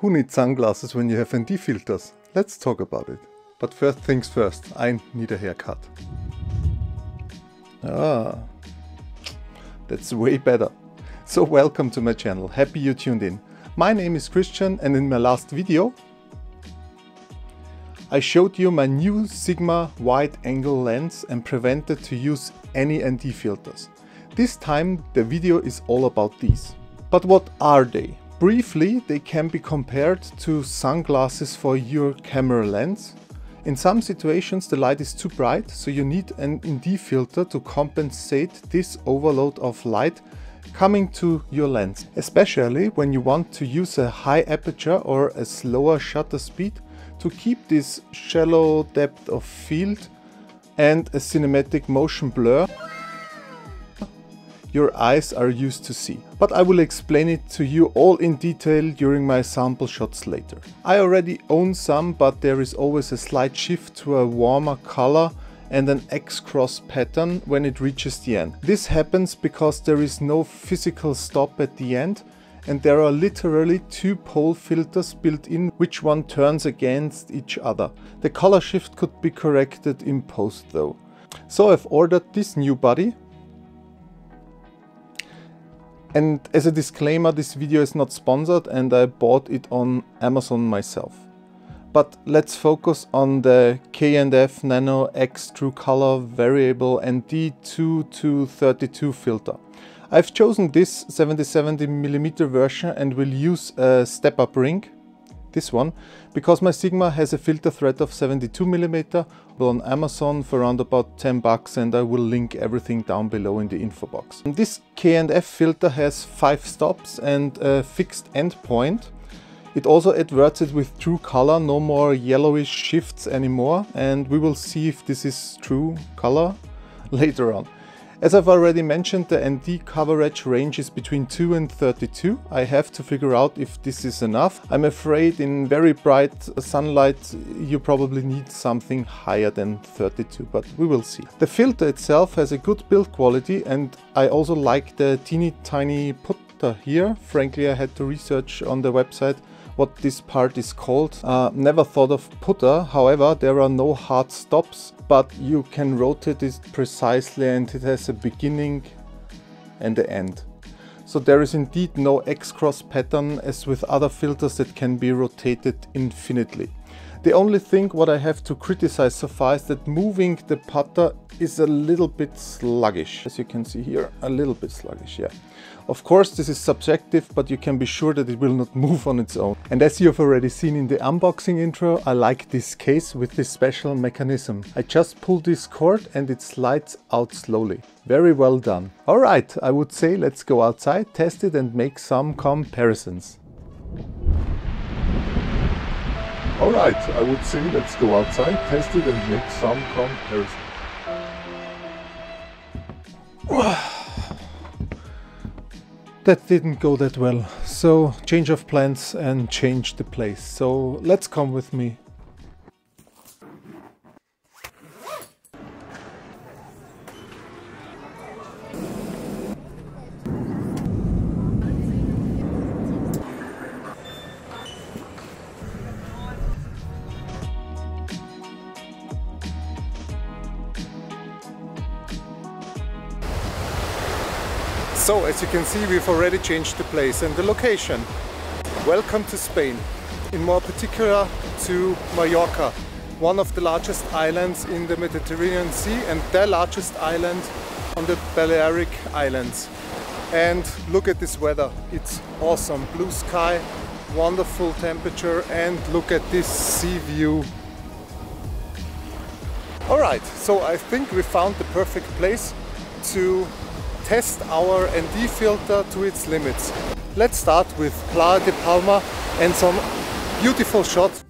Who needs sunglasses when you have ND filters? Let's talk about it. But first things first, I need a haircut. Ah, that's way better. So welcome to my channel, happy you tuned in. My name is Christian and in my last video I showed you my new Sigma wide angle lens and prevented to use any ND filters. This time the video is all about these. But what are they? Briefly, they can be compared to sunglasses for your camera lens. In some situations the light is too bright, so you need an ND filter to compensate this overload of light coming to your lens. Especially when you want to use a high aperture or a slower shutter speed to keep this shallow depth of field and a cinematic motion blur your eyes are used to see. But I will explain it to you all in detail during my sample shots later. I already own some, but there is always a slight shift to a warmer color and an X-cross pattern when it reaches the end. This happens because there is no physical stop at the end and there are literally two pole filters built in, which one turns against each other. The color shift could be corrected in post though. So I've ordered this new body. And as a disclaimer, this video is not sponsored and I bought it on Amazon myself. But let's focus on the K&F Nano-X True Color Variable ND2-32 filter. I've chosen this 70mm version and will use a step-up ring, this one, because my Sigma has a filter thread of 72mm on Amazon for around about 10 bucks, and I will link everything down below in the info box. This K&F filter has 5 stops and a fixed end point. It also adverts it with true color, no more yellowish shifts anymore, and we will see if this is true color later on. As I've already mentioned, the ND coverage range is between 2 and 32. I have to figure out if this is enough. I'm afraid in very bright sunlight you probably need something higher than 32, but we will see. The filter itself has a good build quality and I also like the teeny tiny putter here. Frankly, I had to research on the website what this part is called. Never thought of putter, however there are no hard stops, but you can rotate it precisely and it has a beginning and an end. So there is indeed no X-cross pattern as with other filters that can be rotated infinitely. The only thing what I have to criticize so far is that moving the putter is a little bit sluggish. As you can see here, a little bit sluggish, yeah. Of course this is subjective, but you can be sure that it will not move on its own. And as you have already seen in the unboxing intro, I like this case with this special mechanism. I just pull this cord and it slides out slowly. Very well done. Alright, I would say let's go outside, test it and make some comparisons. Alright, I would say let's go outside, test it and make some comparisons. That didn't go that well, so change of plans and change the place. So let's come with me. So as you can see, we've already changed the place and the location. Welcome to Spain, in more particular to Mallorca, one of the largest islands in the Mediterranean Sea and the largest island on the Balearic Islands. And look at this weather, it's awesome. Blue sky, wonderful temperature, and look at this sea view. Alright, so I think we found the perfect place to test our ND filter to its limits. Let's start with Playa de Palma and some beautiful shots.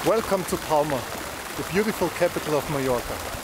Welcome to Palma, the beautiful capital of Mallorca.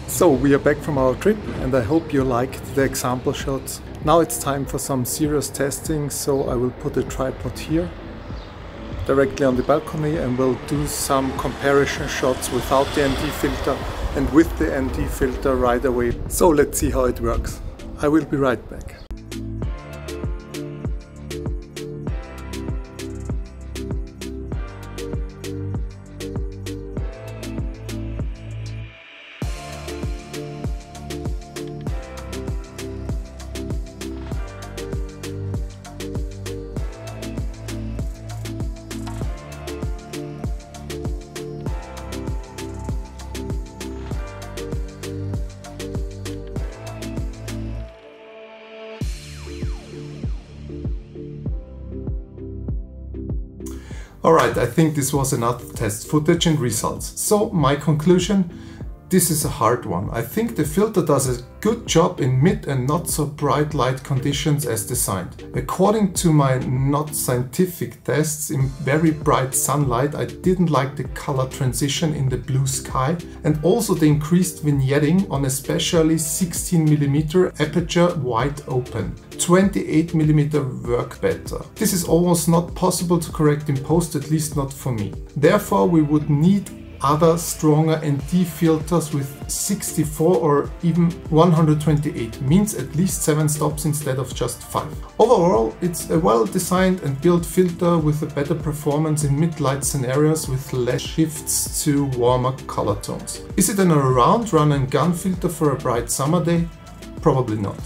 So we are back from our trip and I hope you liked the example shots. Now it's time for some serious testing, so I will put a tripod here directly on the balcony and we'll do some comparison shots without the ND filter and with the ND filter right away. So let's see how it works. I will be right back. Alright, I think this was enough test footage and results. So my conclusion, this is a hard one. I think the filter does a good job in mid and not so bright light conditions as designed. According to my not scientific tests, in very bright sunlight I didn't like the color transition in the blue sky and also the increased vignetting on especially 16mm aperture wide open. 28mm work better. This is almost not possible to correct in post, at least not for me. Therefore we would need other stronger ND filters with 64 or even 128, means at least 7 stops instead of just 5. Overall, it's a well designed and built filter with a better performance in mid-light scenarios with less shifts to warmer color tones. Is it an all-round run and gun filter for a bright summer day? Probably not.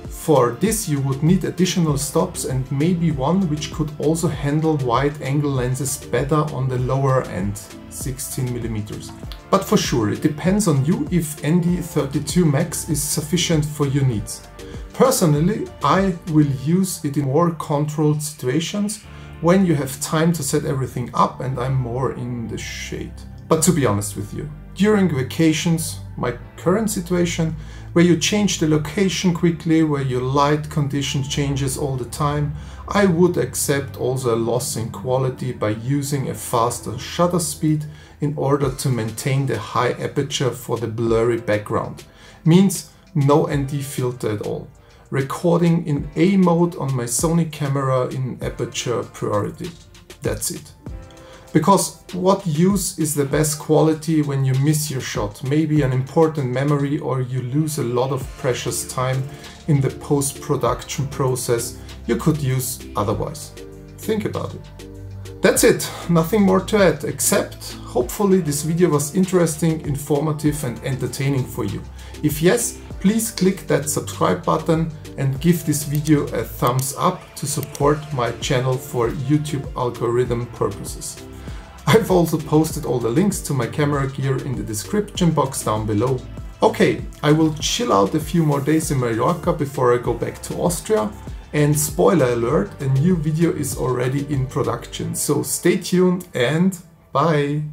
For this you would need additional stops and maybe one which could also handle wide angle lenses better on the lower end, 16mm. But for sure, it depends on you if ND2-32 Max is sufficient for your needs. Personally, I will use it in more controlled situations when you have time to set everything up and I'm more in the shade. But to be honest with you, during vacations, my current situation, where you change the location quickly, where your light condition changes all the time, I would accept also a loss in quality by using a faster shutter speed in order to maintain the high aperture for the blurry background. Means no ND filter at all. Recording in A mode on my Sony camera in aperture priority. That's it. Because what use is the best quality when you miss your shot, maybe an important memory, or you lose a lot of precious time in the post-production process you could use otherwise. Think about it. That's it, nothing more to add, except hopefully this video was interesting, informative and entertaining for you. If yes, please click that subscribe button and give this video a thumbs up to support my channel for YouTube algorithm purposes. I've also posted all the links to my camera gear in the description box down below. Okay, I will chill out a few more days in Mallorca before I go back to Austria, and spoiler alert, a new video is already in production, so stay tuned and bye!